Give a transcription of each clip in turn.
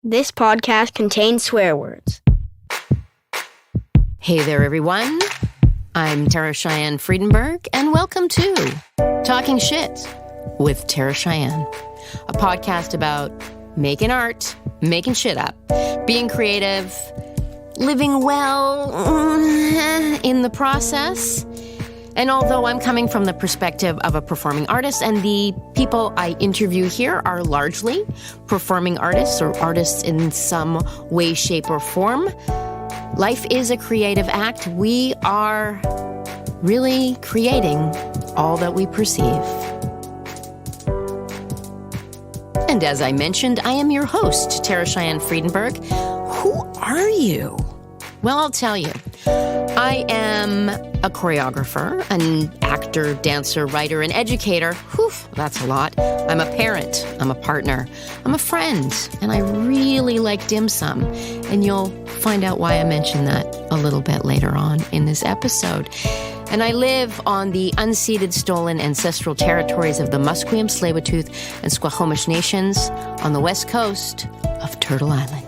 This podcast contains swear words. Hey there, everyone. I'm Tara Cheyenne Friedenberg, and welcome to Talking Shit with Tara Cheyenne, a podcast about making art, making shit up, being creative, living well in the process. And although I'm coming from the perspective of a performing artist, and the people I interview here are largely performing artists or artists in some way, shape, or form, life is a creative act. We are really creating all that we perceive. And as I mentioned, I am your host, Tara Cheyenne Friedenberg. Who are you? Well, I'll tell you. I am a choreographer, an actor, dancer, writer, and educator. Whew, that's a lot. I'm a parent. I'm a partner. I'm a friend. And I really like dim sum. And you'll find out why I mention that a little bit later on in this episode. And I live on the unceded, stolen ancestral territories of the Musqueam, Tsleil-Waututh, and Squamish nations on the west coast of Turtle Island.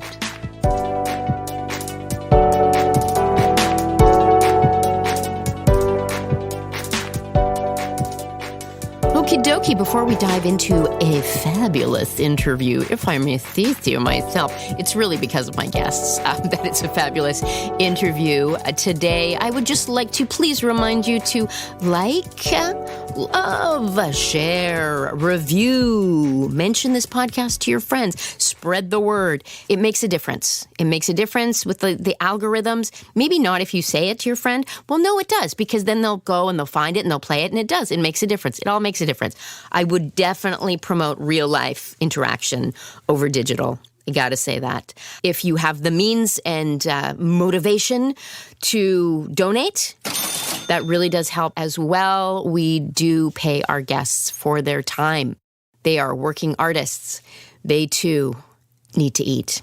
Okie dokie, before we dive into a fabulous interview, if I may say so myself, it's really because of my guests that it's a fabulous interview. Today, I would just like to please remind you to like, love, share, review, mention this podcast to your friends, spread the word. It makes a difference. It makes a difference with the algorithms. Maybe not if you say it to your friend. Well, no, it does, because then they'll go and they'll find it and they'll play it, and it does. It makes a difference. It all makes a difference. I would definitely promote real life interaction over digital. I got to say that. If you have the means and motivation to donate, that really does help as well. We do pay our guests for their time. They are working artists. They too need to eat.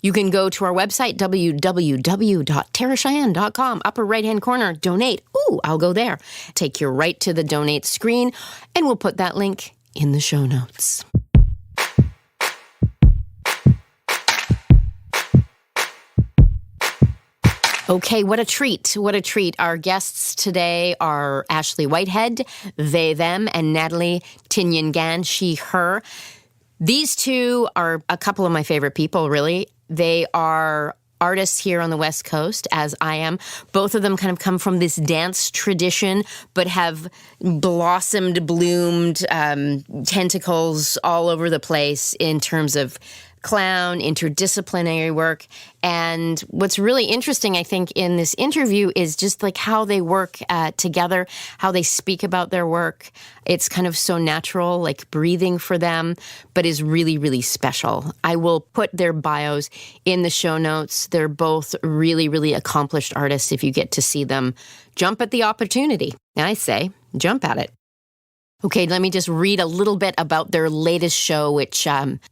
You can go to our website, www.taracheyenne.com, upper right-hand corner, donate. Ooh, I'll go there. Take you right to the donate screen, and we'll put that link in the show notes. Okay, what a treat. What a treat. Our guests today are Ashley Whitehead, they, them, and Natalie Tinyan-Gan, she, her. These two are a couple of my favorite people, really. They are artists here on the West Coast, as I am. Both of them kind of come from this dance tradition, but have blossomed, bloomed, tentacles all over the place in terms of clown, interdisciplinary work. And what's really interesting, I think, in this interview is just like how they work together, how they speak about their work. It's kind of so natural, like breathing for them, but is really, really special. I will put their bios in the show notes. They're both really, really accomplished artists. If you get to see them, jump at the opportunity. I say, jump at it. Okay, let me just read a little bit about their latest show, which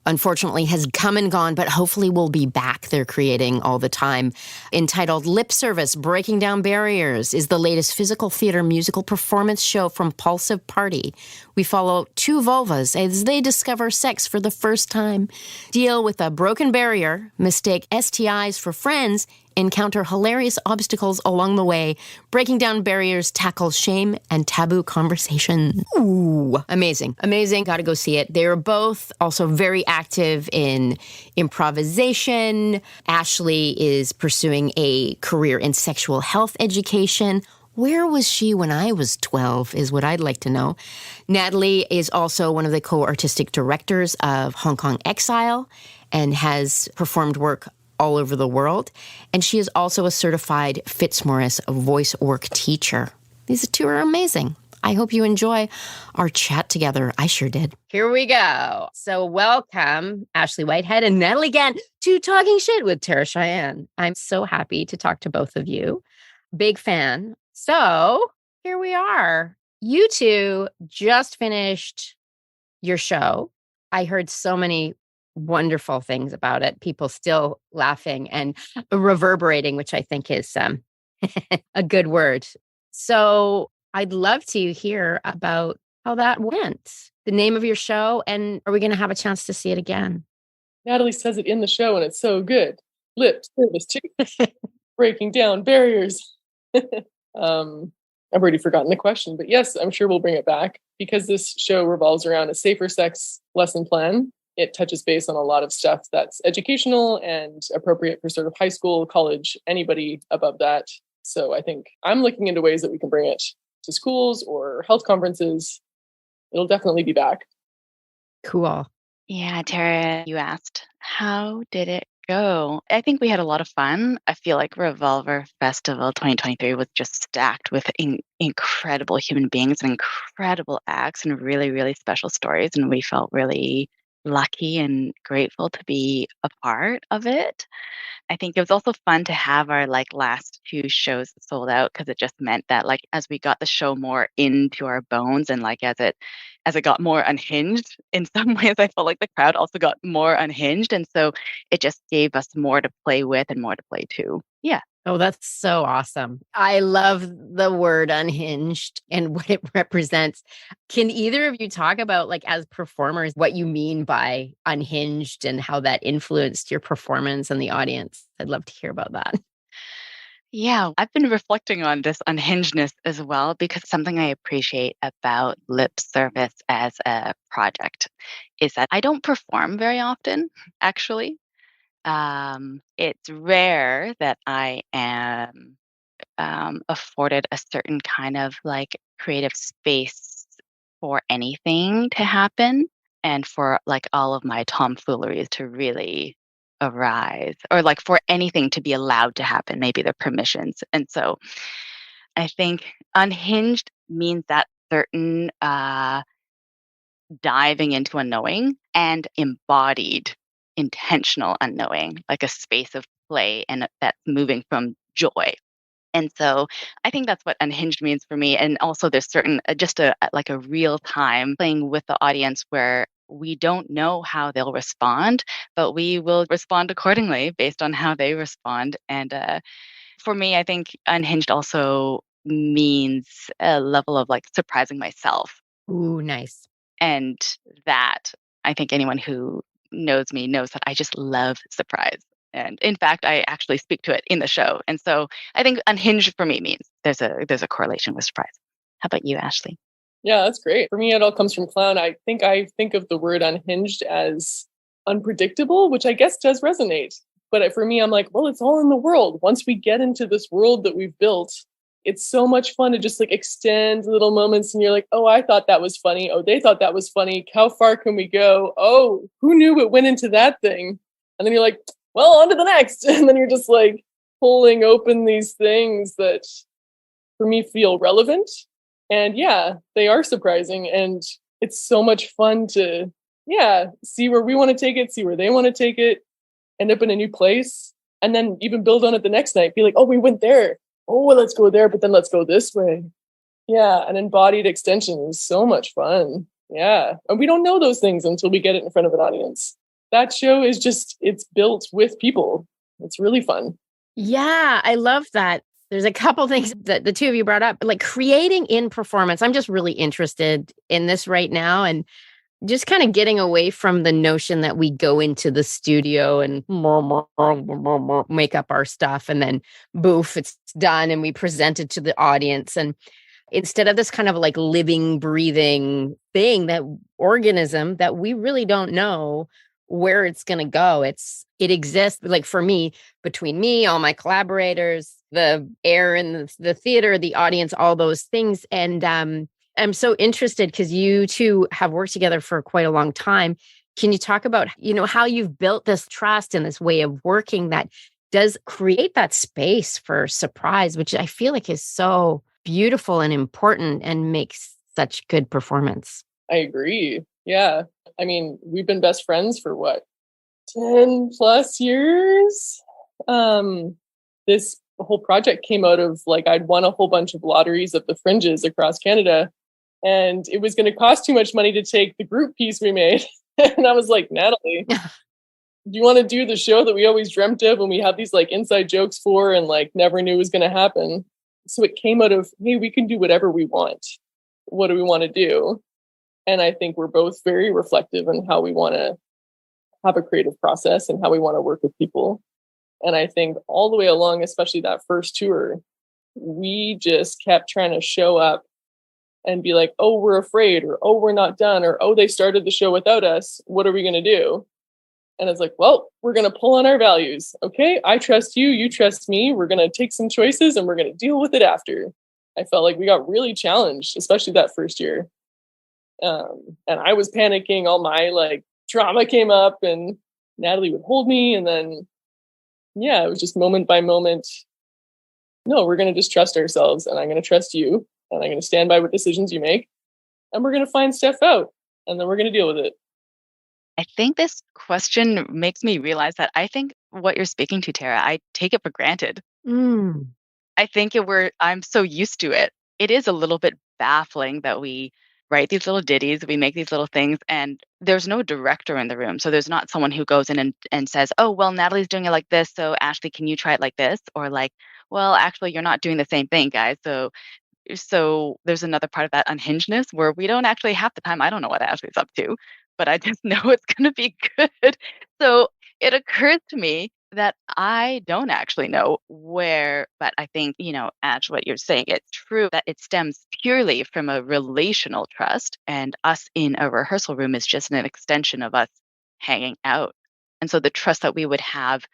unfortunately has come and gone, but hopefully will be back. They're creating all the time. Entitled Lip Service, Breaking Down Barriers, is the latest physical theater musical performance show from Pulsive Party. We follow two vulvas as they discover sex for the first time, deal with a broken barrier, mistake STIs for friends, encounter hilarious obstacles along the way, breaking down barriers, tackle shame and taboo conversation. Ooh, amazing. Amazing. Got to go see it. They're both also very active in improvisation. Ashley is pursuing a career in sexual health education. Where was she when I was 12 is what I'd like to know. Natalie is also one of the co-artistic directors of Hong Kong Exile and has performed work all over the world. And she is also a certified Fitzmaurice voice work teacher. These two are amazing. I hope you enjoy our chat together. I sure did. Here we go. So welcome, Ashley Whitehead and Natalie Gann, to Talking Shit with Tara Cheyenne. I'm so happy to talk to both of you. Big fan. So here we are. You two just finished your show. I heard so many wonderful things about it. People still laughing and reverberating, which I think is a good word. So I'd love to hear about how that went, the name of your show, and are we going to have a chance to see it again? Natalie says it in the show and it's so good. Lip service too. Breaking down barriers. I've already forgotten the question, but yes, I'm sure we'll bring it back because this show revolves around a safer sex lesson plan. It touches base on a lot of stuff that's educational and appropriate for sort of high school, college, anybody above that. So I think I'm looking into ways that we can bring it to schools or health conferences. It'll definitely be back. Cool. Yeah, Tara, you asked, how did it go? I think we had a lot of fun. I feel like Revolver Festival 2023 was just stacked with incredible human beings and incredible acts and really, really special stories. And we felt really lucky and grateful to be a part of it. I think it was also fun to have our last two shows sold out because it just meant that as we got the show more into our bones and as it got more unhinged in some ways, I felt like the crowd also got more unhinged, and so it just gave us more to play with and more to play to. Yeah. Oh, that's so awesome. I love the word unhinged and what it represents. Can either of you talk about, as performers, what you mean by unhinged and how that influenced your performance and the audience? I'd love to hear about that. Yeah, I've been reflecting on this unhingedness as well because something I appreciate about lip service as a project is that I don't perform very often, actually. It's rare that I am afforded a certain kind of creative space for anything to happen and for all of my tomfooleries to really arise or for anything to be allowed to happen, maybe the permissions. And so I think unhinged means that certain diving into unknowing and embodied intentional unknowing, like a space of play and that's moving from joy. And so I think that's what unhinged means for me. And also there's certain, just a real time playing with the audience where we don't know how they'll respond, but we will respond accordingly based on how they respond. And for me, I think unhinged also means a level of surprising myself. Ooh, nice. And that I think anyone who knows me knows that I just love surprise. And in fact, I actually speak to it in the show. And so I think unhinged for me means there's a correlation with surprise. How about you, Ashley? Yeah, that's great. For me, it all comes from clown. I think of the word unhinged as unpredictable, which I guess does resonate. But for me, I'm like, well, it's all in the world. Once we get into this world that we've built, it's so much fun to just extend little moments. And you're like, oh, I thought that was funny. Oh, they thought that was funny. How far can we go? Oh, who knew it went into that thing? And then you're like, well, on to the next. And then you're just pulling open these things that for me feel relevant. And yeah, they are surprising. And it's so much fun to, see where we want to take it, see where they want to take it, end up in a new place, and then even build on it the next night. Be like, oh, we went there. Oh, well, let's go there, but then let's go this way. Yeah, an embodied extension is so much fun. Yeah. And we don't know those things until we get it in front of an audience. That show is it's built with people. It's really fun. Yeah, I love that. There's a couple things that the two of you brought up, creating in performance. I'm just really interested in this right now and just kind of getting away from the notion that we go into the studio and make up our stuff and then boof, it's done and we present it to the audience. And instead of this kind of living, breathing thing, that organism that we really don't know where it's going to go. It exists for me, between me, all my collaborators, the air in the theater, the audience, all those things. And I'm so interested because you two have worked together for quite a long time. Can you talk about, how you've built this trust and this way of working that does create that space for surprise, which I feel is so beautiful and important and makes such good performance? I agree. Yeah. I mean, we've been best friends for 10 plus years? This whole project came out of I'd won a whole bunch of lotteries at the fringes across Canada. And it was going to cost too much money to take the group piece we made. And I was like, Natalie, do you want to do the show that we always dreamt of and we have these inside jokes for and never knew was going to happen? So it came out of, hey, we can do whatever we want. What do we want to do? And I think we're both very reflective on how we want to have a creative process and how we want to work with people. And I think all the way along, especially that first tour, we just kept trying to show up and be like, oh, we're afraid, or oh, we're not done, or oh, they started the show without us. What are we going to do? And it's like, well, we're going to pull on our values. Okay, I trust you. You trust me. We're going to take some choices and we're going to deal with it after. I felt like we got really challenged, especially that first year. And I was panicking. All my like trauma came up and Natalie would hold me. And then, yeah, it was just moment by moment. No, we're going to just trust ourselves, and I'm going to trust you, and I'm going to stand by what decisions you make, and we're going to find stuff out, and then we're going to deal with it. I think this question makes me realize that I think what you're speaking to, Tara, I take it for granted. I think I'm so used to it. It is a little bit baffling that we write these little ditties, we make these little things, and there's no director in the room. So there's not someone who goes in and says, oh, well, Natalie's doing it like this, so Ashley, can you try it like this? Or like, well, actually, you're not doing the same thing, guys. So there's another part of that unhingedness where we don't actually have the time. I don't know what Ashley's up to, but I just know it's going to be good. So it occurs to me that I don't actually know where, but I think, Ash, what you're saying, it's true that it stems purely from a relational trust, and us in a rehearsal room is just an extension of us hanging out. And so the trust that we would have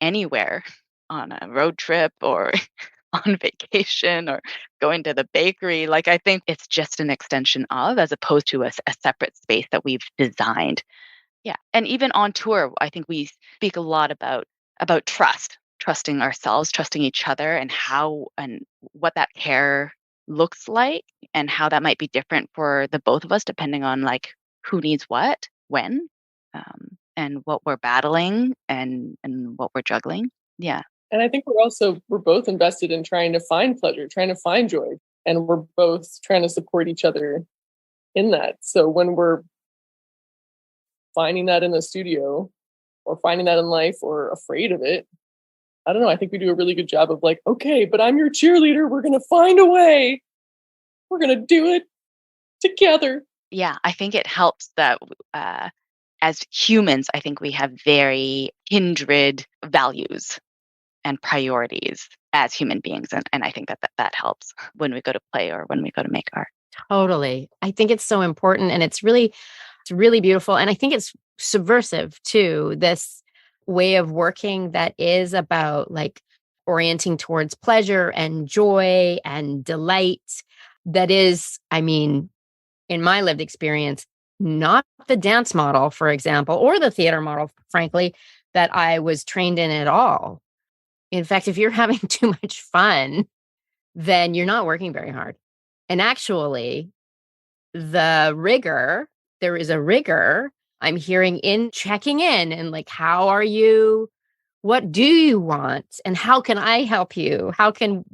anywhere on a road trip or on vacation or going to the bakery, like I think it's just an extension of, as opposed to a separate space that we've designed. Yeah. And even on tour, I think we speak a lot about trusting ourselves, trusting each other, and how and what that care looks like, and how that might be different for the both of us, depending on like who needs what, when, and what we're battling and what we're juggling. Yeah. And I think we're both invested in trying to find pleasure, trying to find joy. And we're both trying to support each other in that. So when we're finding that in the studio or finding that in life or afraid of it, I don't know. I think we do a really good job of like, okay, but I'm your cheerleader. We're going to find a way. We're going to do it together. Yeah, I think it helps that as humans, I think we have very kindred values and priorities as human beings. And I think that helps when we go to play or when we go to make art. Totally. I think it's so important, and it's really beautiful. And I think it's subversive too, this way of working that is about like orienting towards pleasure and joy and delight. That is, I mean, in my lived experience, not the dance model, for example, or the theater model, frankly, that I was trained in at all. In fact, if you're having too much fun, then you're not working very hard. And actually, there is a rigor I'm hearing in checking in and like, how are you? What do you want? And how can I help you? How can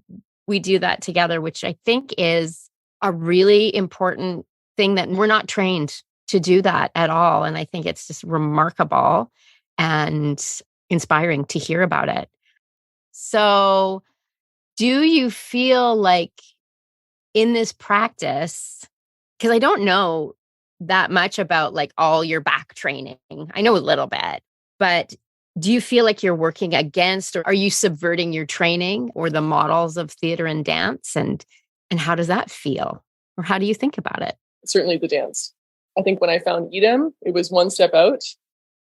we do that together? Which I think is a really important thing that we're not trained to do that at all. And I think it's just remarkable and inspiring to hear about it. So do you feel like in this practice, because I don't know that much about like all your back training. I know a little bit, but do you feel like you're working against, or are you subverting your training or the models of theater and dance? And how does that feel? Or how do you think about it? Certainly the dance. I think when I found Edam, it was one step out.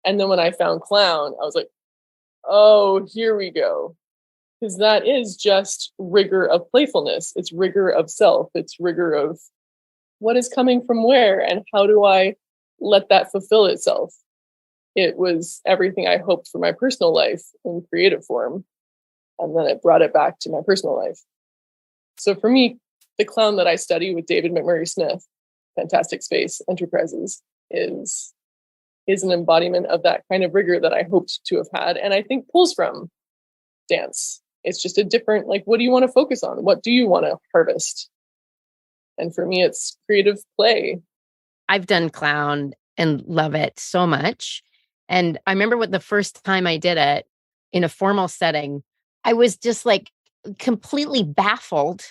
And then when I found clown, I was like, oh, here we go. Because that is just rigor of playfulness. It's rigor of self. It's rigor of what is coming from where and how do I let that fulfill itself. It was everything I hoped for my personal life in creative form. And then it brought it back to my personal life. So for me, the clown that I study with David MacMurray Smith, Fantastic Space Enterprises, is an embodiment of that kind of rigor that I hoped to have had. And I think pulls from dance. It's just a different, like, what do you want to focus on? What do you want to harvest? And for me, it's creative play. I've done clown and love it so much. And I remember the first time I did it in a formal setting, I was just like completely baffled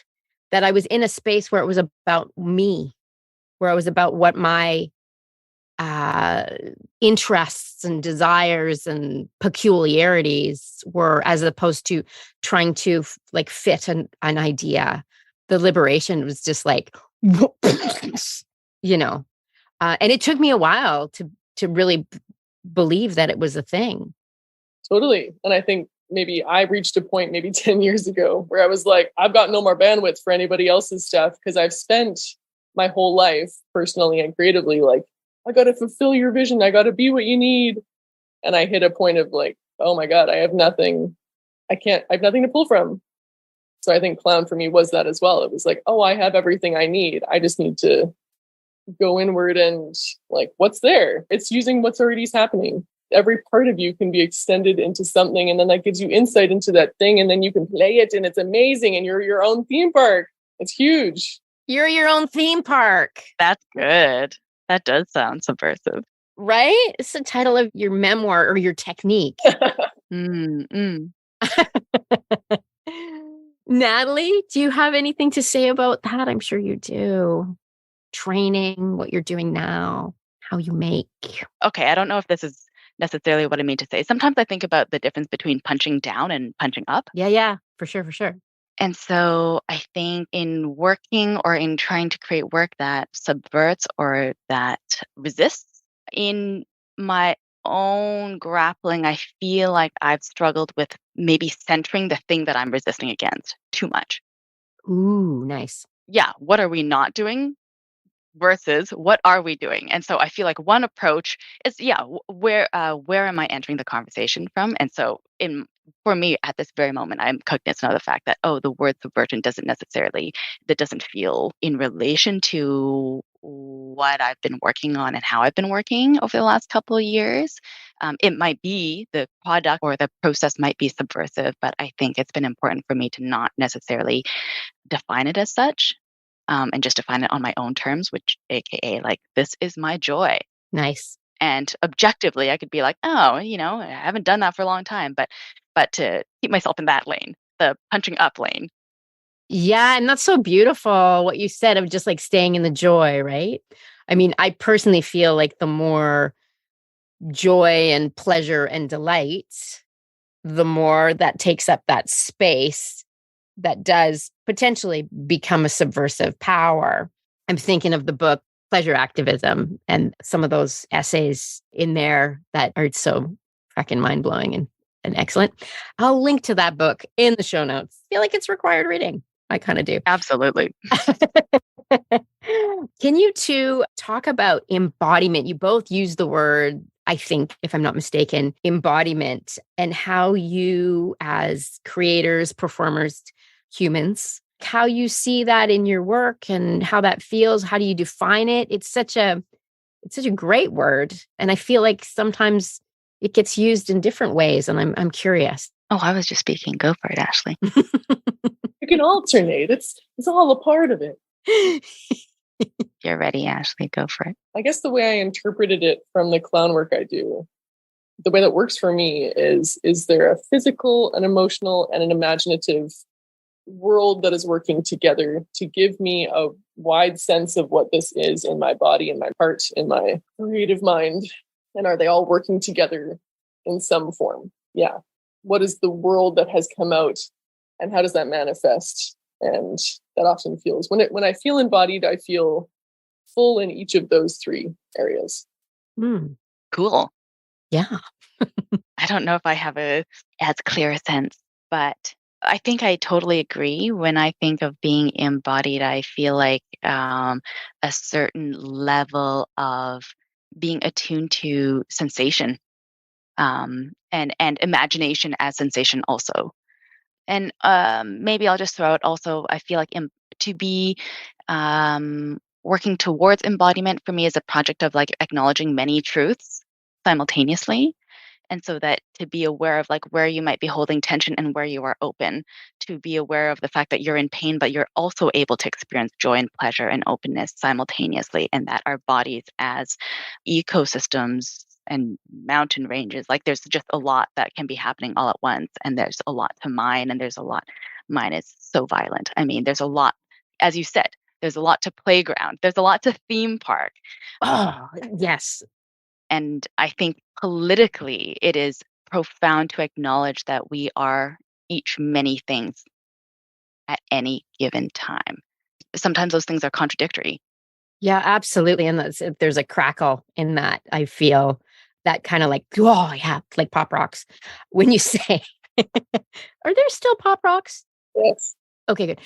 that I was in a space where it was about me, where it was about what my interests and desires and peculiarities were, as opposed to trying to like fit an idea. The liberation was just like, you know, and it took me a while to really believe that it was a thing. Totally. And I think maybe I reached a point maybe 10 years ago where I was like, I've got no more bandwidth for anybody else's stuff, because I've spent my whole life personally and creatively like, I got to fulfill your vision. I got to be what you need. And I hit a point of like, oh my God, I have nothing. I have nothing to pull from. So I think clown for me was that as well. It was like, oh, I have everything I need. I just need to go inward and like, what's there? It's using what's already happening. Every part of you can be extended into something. And then that gives you insight into that thing. And then you can play it and it's amazing. And you're your own theme park. It's huge. You're your own theme park. That's good. That does sound subversive. Right? It's the title of your memoir or your technique. Natalie, do you have anything to say about that? I'm sure you do. Training, what you're doing now, how you make. Okay, I don't know if this is necessarily what I mean to say. Sometimes I think about the difference between punching down and punching up. Yeah, for sure. And so I think in working or in trying to create work that subverts or that resists, in my own grappling, I feel like I've struggled with maybe centering the thing that I'm resisting against too much. Ooh, nice. Yeah, what are we not doing versus what are we doing? And so I feel like one approach is, where am I entering the conversation from? And so for me at this very moment, I'm cognizant of the fact that, the word subversion that doesn't feel in relation to what I've been working on and how I've been working over the last couple of years. It might be the product or the process might be subversive, but I think it's been important for me to not necessarily define it as such. And just define it on my own terms, which AKA like, this is my joy. Nice. And objectively, I could be like, I haven't done that for a long time, but to keep myself in that lane, the punching up lane. Yeah. And that's so beautiful what you said of just like staying in the joy, right? I mean, I personally feel like the more joy and pleasure and delight, the more that takes up that space that does potentially become a subversive power. I'm thinking of the book Pleasure Activism and some of those essays in there that are so fucking mind-blowing and excellent. I'll link to that book in the show notes. I feel like it's required reading. I kind of do. Absolutely. Can you two talk about embodiment? You both use the word, I think, if I'm not mistaken, embodiment, and how you as creators, performers, humans, how you see that in your work and how that feels. How do you define it? It's such a great word. And I feel like sometimes it gets used in different ways. And I'm curious. Oh, I was just speaking. Go for it, Ashley. You can alternate. It's all a part of it. You're ready, Ashley. Go for it. I guess the way I interpreted it from the clown work I do, the way that works for me is there a physical, an emotional, and an imaginative world that is working together to give me a wide sense of what this is in my body, in my heart, in my creative mind? And are they all working together in some form? Yeah. What is the world that has come out and how does that manifest? And that often feels, when I feel embodied, I feel full in each of those three areas. Cool. Yeah. I don't know if I have as clear a sense, but I think I totally agree. When I think of being embodied, I feel like a certain level of being attuned to sensation and imagination as sensation also. And maybe I'll just throw out also, I feel like to be working towards embodiment for me is a project of like acknowledging many truths simultaneously. And so that to be aware of like where you might be holding tension and where you are open, to be aware of the fact that you're in pain, but you're also able to experience joy and pleasure and openness simultaneously, and that our bodies as ecosystems and mountain ranges, like there's just a lot that can be happening all at once. And there's a lot to mine, and there's a lot, mine is so violent. I mean, there's a lot, as you said, There's a lot to playground. There's a lot to theme park. Oh, yes. And I think politically, it is profound to acknowledge that we are each many things at any given time. Sometimes those things are contradictory. Yeah, absolutely. And there's a crackle in that. I feel that kind of like, oh, yeah, like pop rocks. When you say, are there still pop rocks? Yes. Okay, good.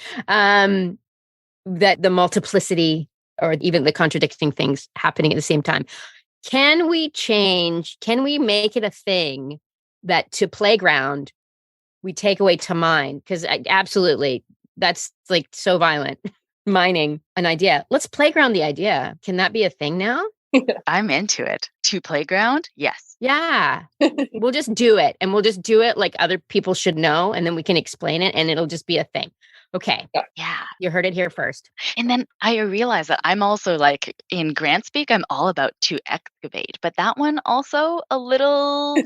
That the multiplicity or even the contradicting things happening at the same time. Can we make it a thing that to playground, we take away to mind? Because absolutely, that's like so violent. Mining an idea. Let's playground the idea. Can that be a thing now? I'm into it. To playground? Yes. Yeah. We'll just do it. And we'll just do it like other people should know. And then we can explain it and it'll just be a thing. Okay. Yeah. You heard it here first. And then I realized that I'm also like in grant speak, I'm all about to excavate, but that one also a little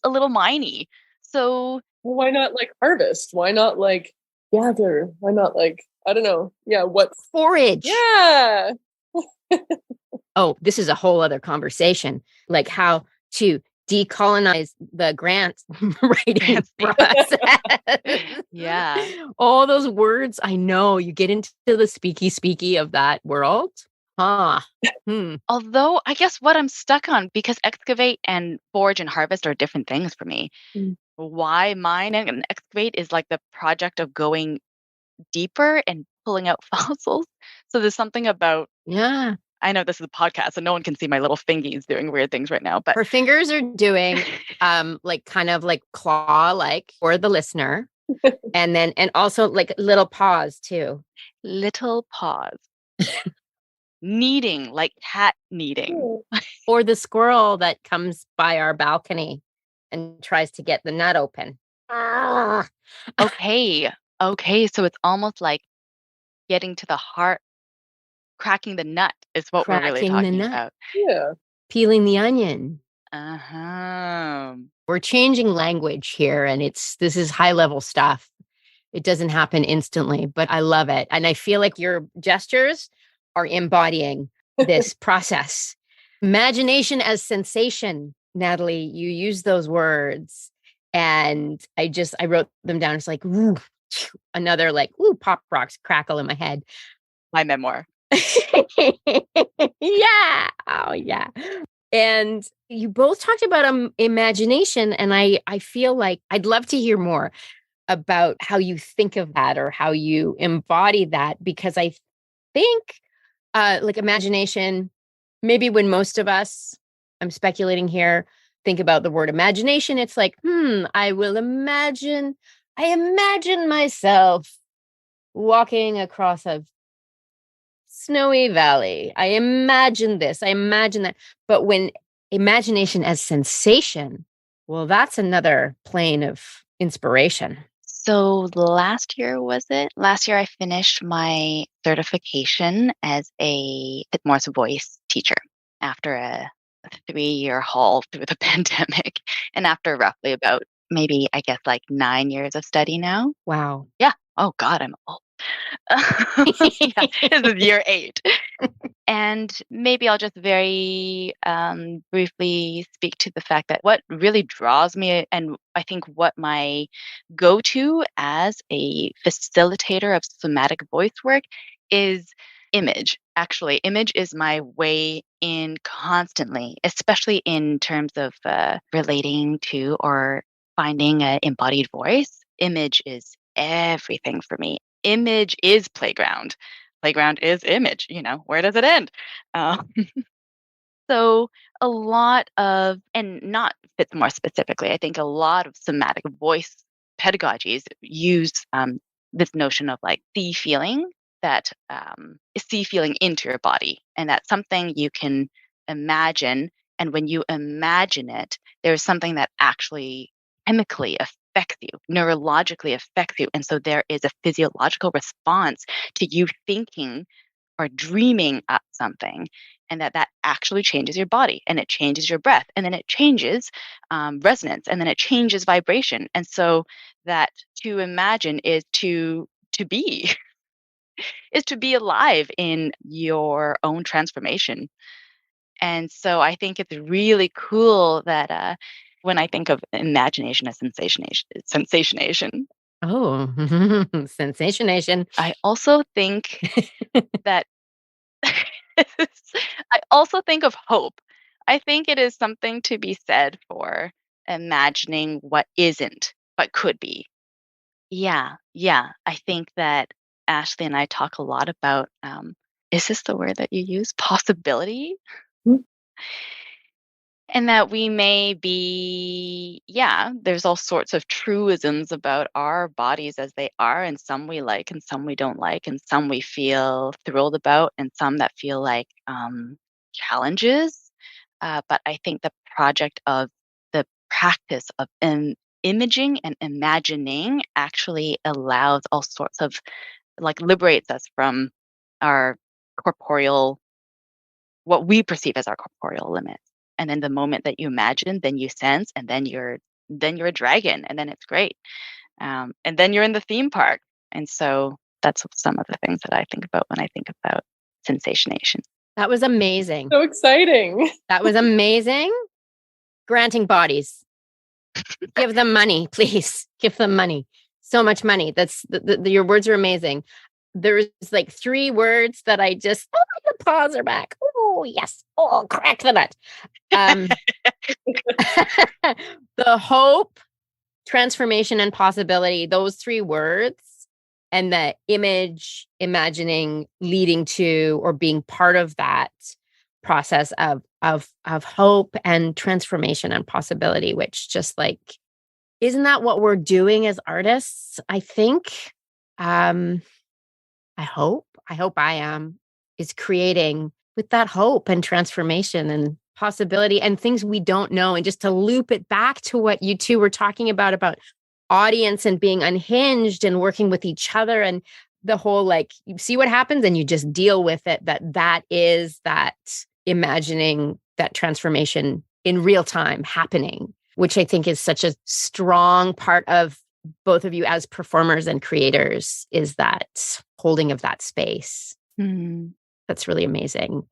miney. So Why not like harvest? Why not like gather? Why not like, I don't know. Yeah. What? Forage. Yeah. Oh, this is a whole other conversation. Like how to decolonize the grant writing process. Yeah. All those words, I know you get into the speaky of that world. Although I guess what I'm stuck on, because excavate and forage and harvest are different things for me. Why mine and excavate is like the project of going deeper and pulling out fossils. So there's something about, Yeah. I know this is a podcast, so no one can see my little fingies doing weird things right now, but Her fingers are doing like kind of like claw like for the listener. And also like little paws too. little paws. Kneading, like cat kneading. Or the squirrel that comes by our balcony and tries to get the nut open. Okay. So it's almost like getting to the heart, cracking the nut is what we're really Cracking the talking nut. about. Yeah. Peeling the onion. Uh-huh. We're changing language here, and this is high level stuff. It doesn't happen instantly, but I love it. And I feel like your gestures are embodying this process. Imagination as sensation, Natalie, you use those words. And I wrote them down. It's like, ooh, another like, ooh, pop rocks crackle in my head. My memoir. Yeah. Oh, yeah. And you both talked about imagination. And I feel like I'd love to hear more about how you think of that or how you embody that, because I think like imagination, maybe when most of us, I'm speculating here, think about the word imagination, it's like, I imagine myself walking across a snowy valley. I imagine this, I imagine that. But when imagination as sensation, well, that's another plane of inspiration. So last year, Last year I finished my certification as a Morse voice teacher after a 3-year haul through the pandemic and after roughly about maybe, I guess, like 9 years of study now. Wow. Yeah. Oh God, I'm old. Yeah, this is year 8. And maybe I'll just very briefly speak to the fact that what really draws me, and I think what my go-to as a facilitator of somatic voice work is image. Actually, image is my way in constantly, especially in terms of relating to or finding an embodied voice. Image is everything for me. Image is playground. Playground is image. Where does it end? So a lot of, and not fit more specifically, I think a lot of somatic voice pedagogies use this notion of like feeling into your body. And that's something you can imagine. And when you imagine it, there's something that actually chemically affects you, neurologically affects you. And so there is a physiological response to you thinking or dreaming up something, and that actually changes your body, and it changes your breath, and then it changes resonance, and then it changes vibration. And so that to imagine is to be. is to be alive in your own transformation. And so I think it's really cool that when I think of imagination as sensationation, Oh, sensationation. I also think that I also think of hope. I think it is something to be said for imagining what isn't, but could be. Yeah, yeah. I think that Ashley and I talk a lot about, is this the word that you use? Possibility? Mm. And that we may be, yeah, there's all sorts of truisms about our bodies as they are, and some we like and some we don't like, and some we feel thrilled about, and some that feel like challenges. But I think the practice of imaging and imagining actually allows all sorts of, like, liberates us from our corporeal, what we perceive as our corporeal limits. And then the moment that you imagine, then you sense, and then you're a dragon, and then it's great. And then you're in the theme park. And so that's some of the things that I think about when I think about sensationation. That was amazing. So exciting. That was amazing. Granting bodies. Give them money, please. Give them money. So much money. That's your words are amazing. There's like 3 words that I just, the paws are back. Oh, yes. Oh, crack the nut. The hope, transformation, and possibility, those 3 words, and the image, imagining, leading to, or being part of that process of hope and transformation and possibility, which just like, isn't that what we're doing as artists? I think, I hope I am, is creating with that hope and transformation and possibility and things we don't know. And just to loop it back to what you two were talking about audience and being unhinged and working with each other, and the whole, like, you see what happens and you just deal with it. That is that imagining that transformation in real time happening, which I think is such a strong part of both of you as performers and creators, is that holding of that space. Mm. That's really amazing.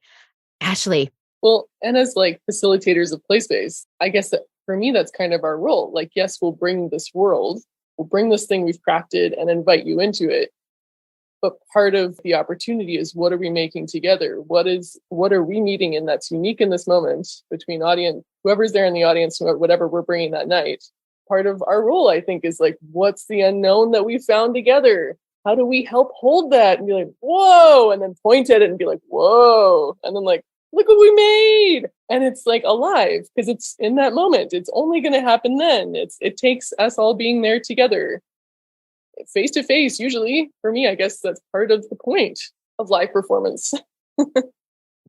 Ashley. Well, and as like facilitators of play space, I guess that for me, that's kind of our role. Like, yes, we'll bring this world, we'll bring this thing we've crafted and invite you into it. But part of the opportunity is, what are we making together? What are we meeting in that's unique in this moment between audience, whoever's there in the audience, whatever we're bringing that night. Part of our role, I think, is like, what's the unknown that we found together? How do we help hold that and be like, whoa, and then point at it and be like, whoa, and then like, look what we made. And it's like alive because it's in that moment. It's only going to happen then. It takes us all being there together, face to face. Usually, for me, I guess that's part of the point of live performance.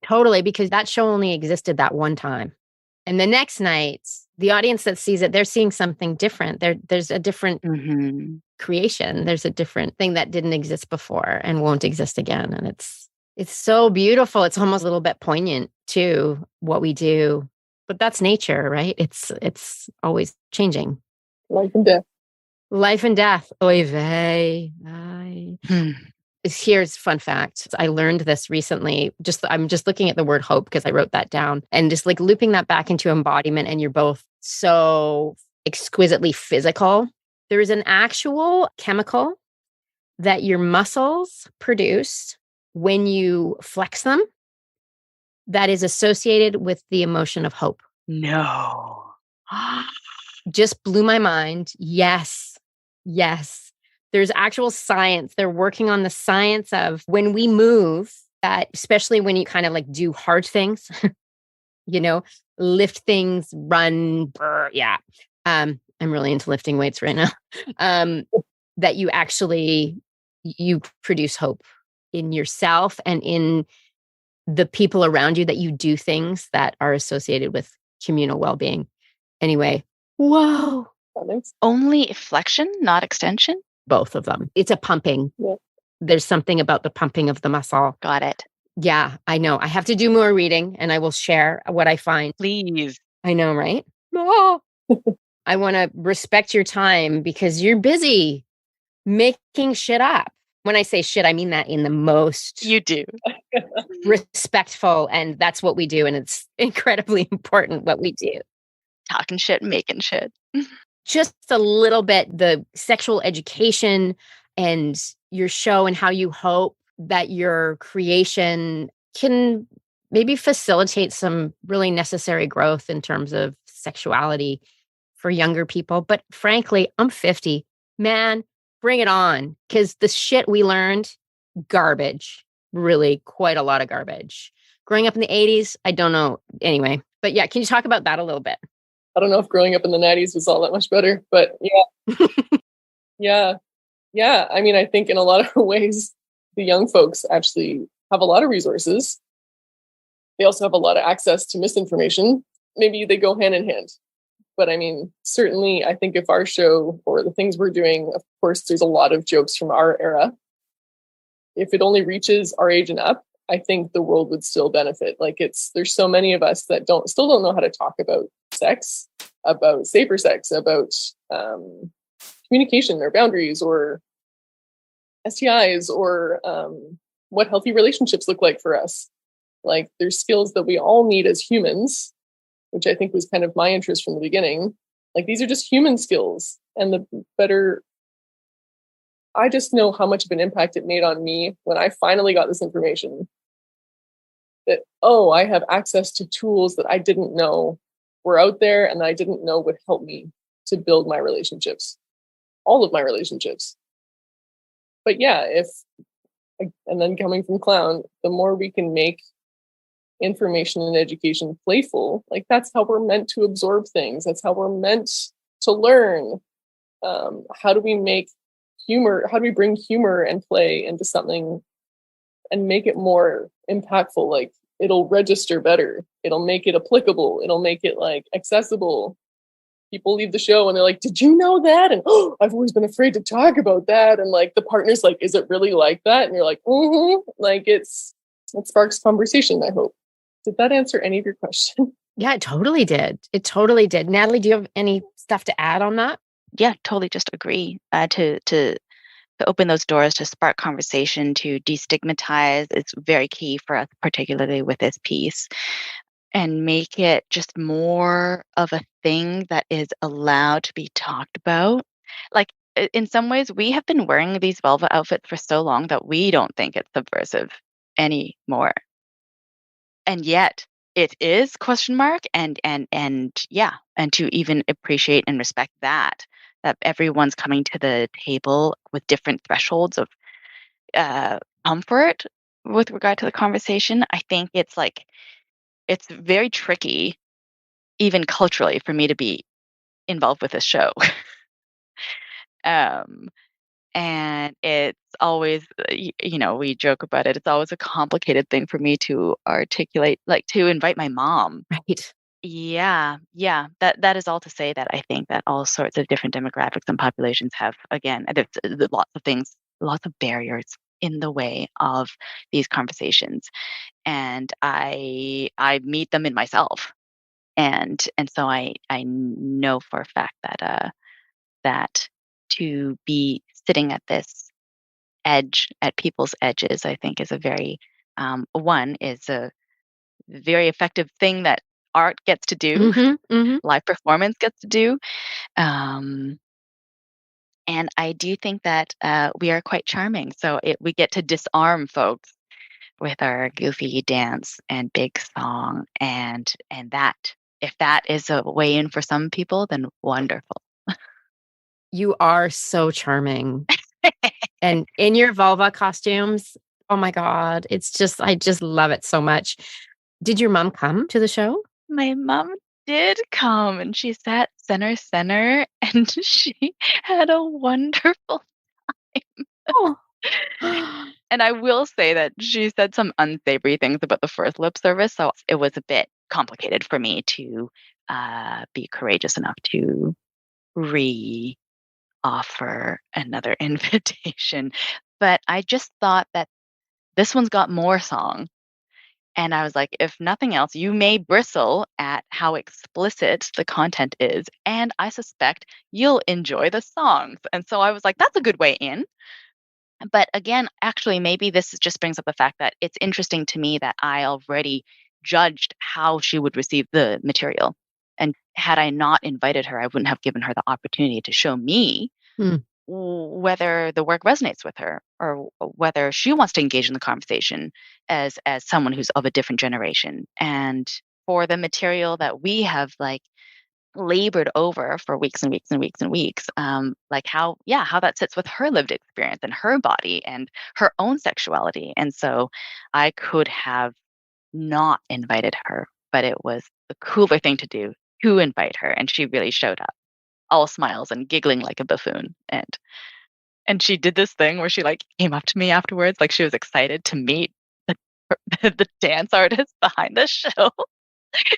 Totally, because that show only existed that one time. And the next night, the audience that sees it, they're seeing something different. There's a different creation. There's a different thing that didn't exist before and won't exist again. And it's so beautiful. It's almost a little bit poignant too, what we do. But that's nature, right? It's always changing. Life and death. Life and death. Oy vey. Aye. Here's a fun fact. I learned this recently. I'm just looking at the word hope because I wrote that down, and just like looping that back into embodiment. And you're both so exquisitely physical. There is an actual chemical that your muscles produce when you flex them that is associated with the emotion of hope. No. Just blew my mind. Yes. There's actual science. They're working on the science of when we move, that especially when you kind of like do hard things, lift things, run, yeah. I'm really into lifting weights right now. That you produce hope in yourself and in the people around you, that you do things that are associated with communal well-being. Anyway, whoa. Only flexion, not extension? Both of them. It's a pumping. Yeah. There's something about the pumping of the muscle. Got it. Yeah, I know. I have to do more reading and I will share what I find. Please. I know, right? Oh. I want to respect your time because you're busy making shit up. When I say shit, I mean that in the most You do. respectful, and that's what we do, and it's incredibly important what we do. Talking shit, making shit. Just a little bit, the sexual education and your show and how you hope that your creation can maybe facilitate some really necessary growth in terms of sexuality for younger people. But frankly, I'm 50. Man, bring it on. Because the shit we learned, garbage. Really quite a lot of garbage. Growing up in the 80s, I don't know. Anyway, but yeah, can you talk about that a little bit? I don't know if growing up in the 90s was all that much better, but yeah. Yeah. I mean, I think in a lot of ways, the young folks actually have a lot of resources. They also have a lot of access to misinformation. Maybe they go hand in hand. But I mean, certainly, I think if our show or the things we're doing, of course, there's a lot of jokes from our era. If it only reaches our age and up, I think the world would still benefit. Like there's so many of us that still don't know how to talk about sex, about safer sex, about communication or boundaries or STIs or what healthy relationships look like for us. Like there's skills that we all need as humans, which I think was kind of my interest from the beginning. Like these are just human skills, and the better. I just know how much of an impact it made on me when I finally got this information that, I have access to tools that I didn't know were out there and that I didn't know would help me to build my relationships, all of my relationships. But yeah, and then coming from clown, the more we can make information and education playful, like that's how we're meant to absorb things. That's how we're meant to learn. How do we make humor? How do we bring humor and play into something and make it more impactful? Like it'll register better. It'll make it applicable. It'll make it like accessible. People leave the show and they're like, did you know that? And I've always been afraid to talk about that. And like the partner's like, is it really like that? And you're like, like it sparks conversation, I hope. Did that answer any of your question? Yeah, it totally did. It totally did. Natalie, do you have any stuff to add on that? Yeah, totally. Just agree to open those doors, to spark conversation, to destigmatize. It's very key for us, particularly with this piece, and make it just more of a thing that is allowed to be talked about. Like in some ways, we have been wearing these velvet outfits for so long that we don't think it's subversive anymore, and yet it is ? And to even appreciate and respect that everyone's coming to the table with different thresholds of comfort with regard to the conversation. I think it's very tricky, even culturally, for me to be involved with this show. And it's always, we joke about it. It's always a complicated thing for me to articulate, like to invite my mom. Right. Yeah. That is all to say that I think that all sorts of different demographics and populations have, again, there's lots of things, lots of barriers in the way of these conversations, and I meet them in myself, and so I know for a fact that to be sitting at this edge, at people's edges, I think is a very is a very effective thing that art gets to do, live performance gets to do. And I do think that we are quite charming. So we get to disarm folks with our goofy dance and big song. And that, if that is a way in for some people, then wonderful. You are so charming. And in your vulva costumes, oh my God, I just love it so much. Did your mom come to the show? My mom did come, and she sat center, and she had a wonderful time. Oh. And I will say that she said some unsavory things about the first lip service, so it was a bit complicated for me to be courageous enough to offer anher invitation. But I just thought that this one's got more song. And I was like, if nothing else, you may bristle at how explicit the content is, and I suspect you'll enjoy the songs. And so I was like, that's a good way in. But again, actually, maybe just brings up the fact that it's interesting to me that I already judged how she would receive the material. And had I not invited her, I wouldn't have given her the opportunity to show me Hmm. whether the work resonates with her or whether she wants to engage in the conversation as someone who's of a different generation. And for the material that we have labored over for weeks and weeks and weeks and weeks, how that sits with her lived experience and her body and her own sexuality. And so I could have not invited her, but it was the cooler thing to do to invite her, and she really showed up, all smiles and giggling like a buffoon. And she did this thing where she came up to me afterwards, like she was excited to meet the, the dance artist behind the show.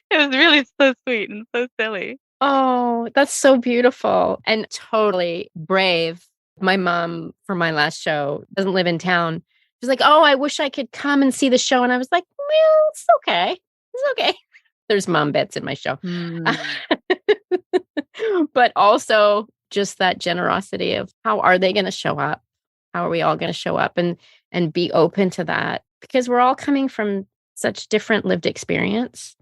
It was really so sweet and so silly. Oh, that's so beautiful and totally brave. My mom, for my last show, doesn't live in town. She's like, "Oh, I wish I could come and see the show." And I was like, "Well, it's okay. It's okay." There's mom bits in my show. But also just that generosity of how are they going to show up? How are we all going to show up and be open to that? Because we're all coming from such different lived experience.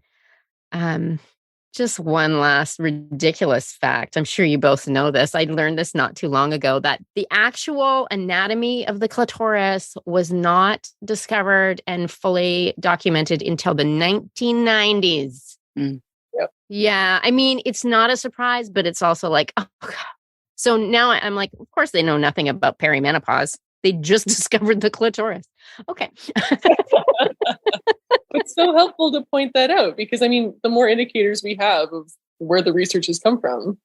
Just one last ridiculous fact. I'm sure you both know this. I learned this not too long ago, that the actual anatomy of the clitoris was not discovered and fully documented until the 1990s. Yep. Yeah. I mean, it's not a surprise, but it's also like, oh, God. So now I'm like, of course they know nothing about perimenopause. They just discovered the clitoris. Okay. It's so helpful to point that out because, I mean, the more indicators we have of where the research has come from,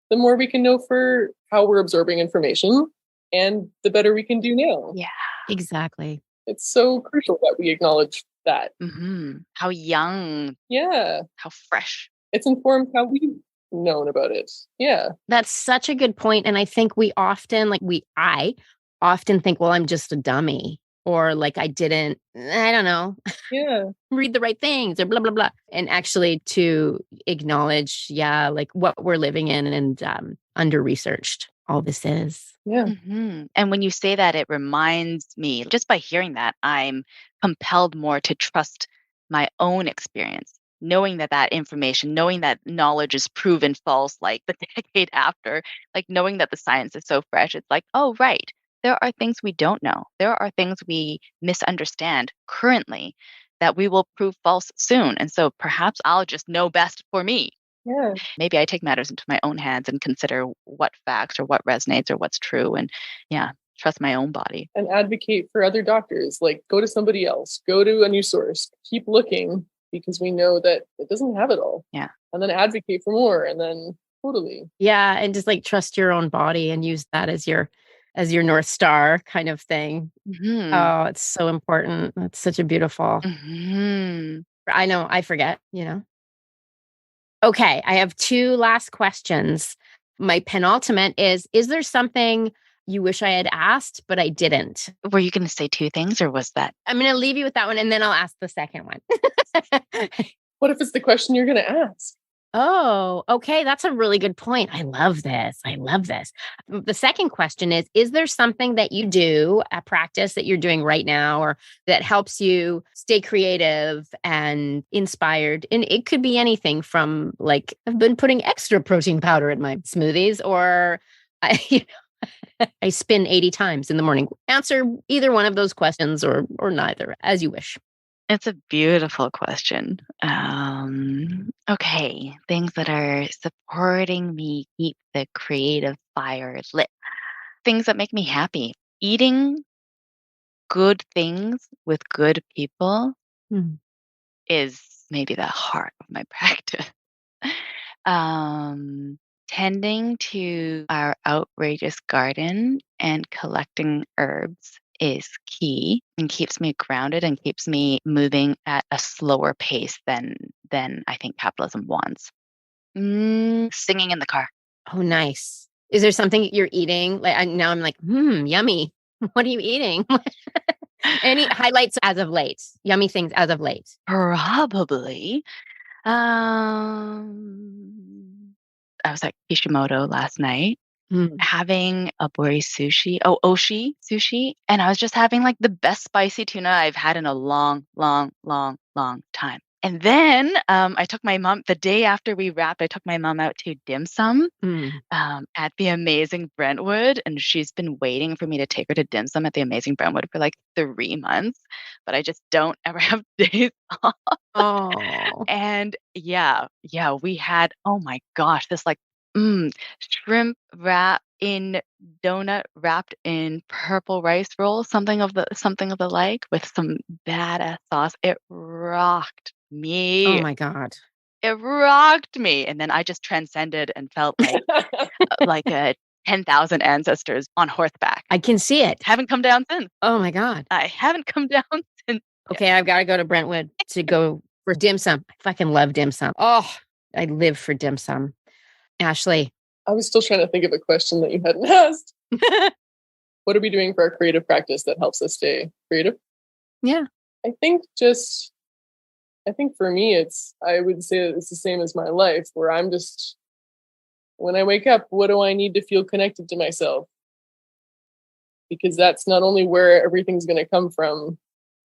the more we can know for how we're absorbing information and the better we can do now. Yeah, exactly. It's so crucial that we acknowledge that. Mm-hmm. How young. Yeah. How fresh. It's informed how we've known about it. Yeah. That's such a good point. And I think I often think, well, I'm just a dummy. Or I don't know, read the right things or blah, blah, blah. And actually to acknowledge, what we're living in and under-researched all this is. Yeah. Mm-hmm. And when you say that, it reminds me, just by hearing that, I'm compelled more to trust my own experience, knowing that information, knowing that knowledge is proven false, the decade after, knowing that the science is so fresh. It's oh, right. There are things we don't know. There are things we misunderstand currently that we will prove false soon. And so perhaps I'll just know best for me. Yeah. Maybe I take matters into my own hands and consider what facts or what resonates or what's true. And trust my own body. And advocate for other doctors. Go to somebody else. Go to a new source. Keep looking because we know that it doesn't have it all. Yeah. And then advocate for more. And then totally. Yeah. And just trust your own body and use that as your North Star kind of thing. Mm-hmm. Oh, it's so important. That's such a beautiful. Mm-hmm. I know. I forget, Okay. I have two last questions. My penultimate is there something you wish I had asked, but I didn't? Were you going to say two things or was that? I'm going to leave you with that one and then I'll ask the second one. What if it's the question you're going to ask? Oh, okay. That's a really good point. I love this. The second question is there something that you do, a practice that you're doing right now, or that helps you stay creative and inspired? And it could be anything from I've been putting extra protein powder in my smoothies, or I spin 80 times in the morning. Answer either one of those questions or neither, as you wish. It's a beautiful question. Okay, things that are supporting me keep the creative fire lit. Things that make me happy. Eating good things with good people is maybe the heart of my practice. Tending to our outrageous garden and collecting herbs is key and keeps me grounded and keeps me moving at a slower pace than I think capitalism wants. Singing in the car. Oh, nice. Is there something you're eating? Now I'm yummy. What are you eating? Any highlights as of late? Yummy things as of late? Probably. I was at Kishimoto last night. having a oshi sushi. And I was just having like the best spicy tuna I've had in a long, long, long, long time. And then I took my mom, the day after we wrapped, I took my mom out to dim sum at the amazing Brentwood. And she's been waiting for me to take her to dim sum at the amazing Brentwood for like 3 months. But I just don't ever have days off. Oh. And yeah, we had, oh my gosh, this like shrimp wrap in donut wrapped in purple rice roll, something of the like, with some badass sauce. It rocked me. Oh my God. It rocked me. And then I just transcended and felt like a 10,000 ancestors on horseback. I can see it. Haven't come down since. Oh my God. I haven't come down since. Okay, I've got to go to Brentwood to go for dim sum. I fucking love dim sum. Oh, I live for dim sum. Ashley. I was still trying to think of a question that you hadn't asked. What are we doing for our creative practice that helps us stay creative? Yeah. I think for me, I would say it's the same as my life, where I'm just, when I wake up, what do I need to feel connected to myself? Because that's not only where everything's going to come from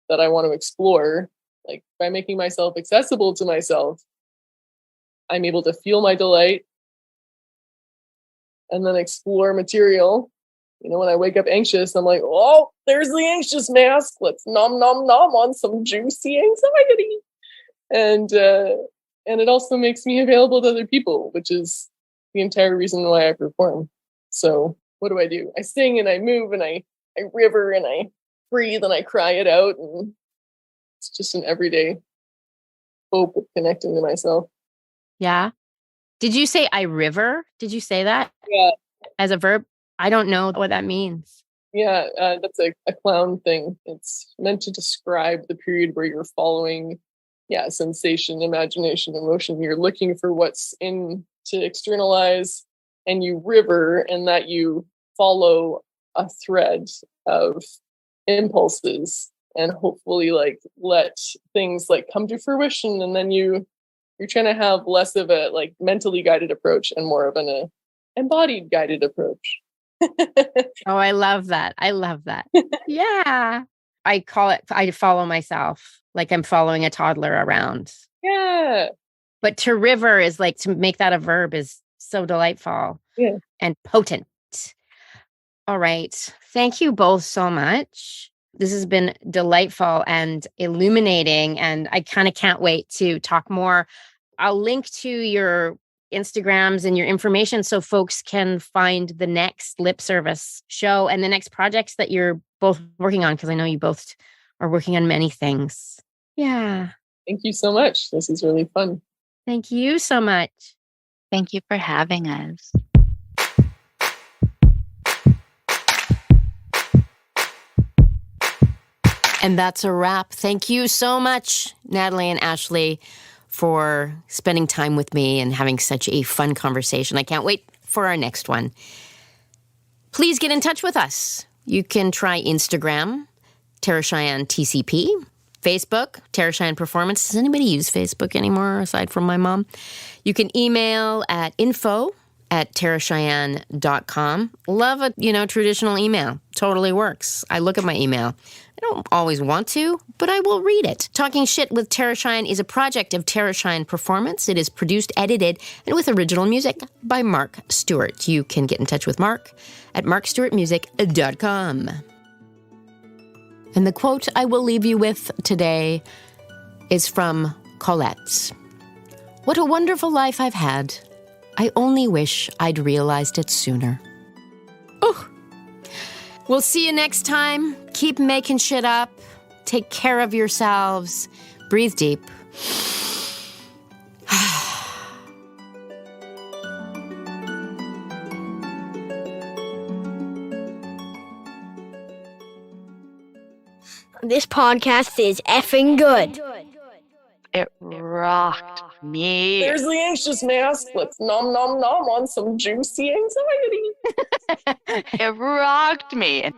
that I want to explore. Like, by making myself accessible to myself, I'm able to feel my delight and then explore material. You know, when I wake up anxious, I'm like, oh, there's the anxious mask. Let's nom nom nom on some juicy anxiety. And it also makes me available to other people, which is the entire reason why I perform. So what do? I sing and I move and I river and I breathe and I cry it out. And it's just an everyday hope of connecting to myself. Yeah. Did you say I river? Did you say that? Yeah. As a verb? I don't know what that means. Yeah, that's a clown thing. It's meant to describe the period where you're following, sensation, imagination, emotion. You're looking for what's in to externalize, and you river, and that you follow a thread of impulses and hopefully like let things like come to fruition. And then you're trying to have less of a like mentally guided approach and more of an embodied guided approach. Oh, I love that. Yeah. I call it, I follow myself like I'm following a toddler around. Yeah. But to river is like, to make that a verb is so delightful and potent. All right. Thank you both so much. This has been delightful and illuminating, and I kind of can't wait to talk more. I'll link to your Instagrams and your information so folks can find the next lip service show and the next projects that you're both working on, because I know you both are working on many things. Yeah. Thank you so much. This is really fun. Thank you so much. Thank you for having us. And that's a wrap. Thank you so much, Natalie and Ashley, for spending time with me and having such a fun conversation. I can't wait for our next one. Please get in touch with us. You can try Instagram, Terra Cheyenne TCP, Facebook, Terra Cheyenne Performance. Does anybody use Facebook anymore aside from my mom? You can email at info@terracheyenne.com. Love a, traditional email. Totally works. I look at my email. I don't always want to, but I will read it. Talking Shit with Terra Cheyenne is a project of Terra Cheyenne Performance. It is produced, edited, and with original music by Mark Stewart. You can get in touch with Mark at markstewartmusic.com. And the quote I will leave you with today is from Colette. What a wonderful life I've had. I only wish I'd realized it sooner. Oh. We'll see you next time. Keep making shit up. Take care of yourselves. Breathe deep. This podcast is effing good. It rocked me. There's the anxious mask. Let's nom nom nom on some juicy anxiety. It rocked me.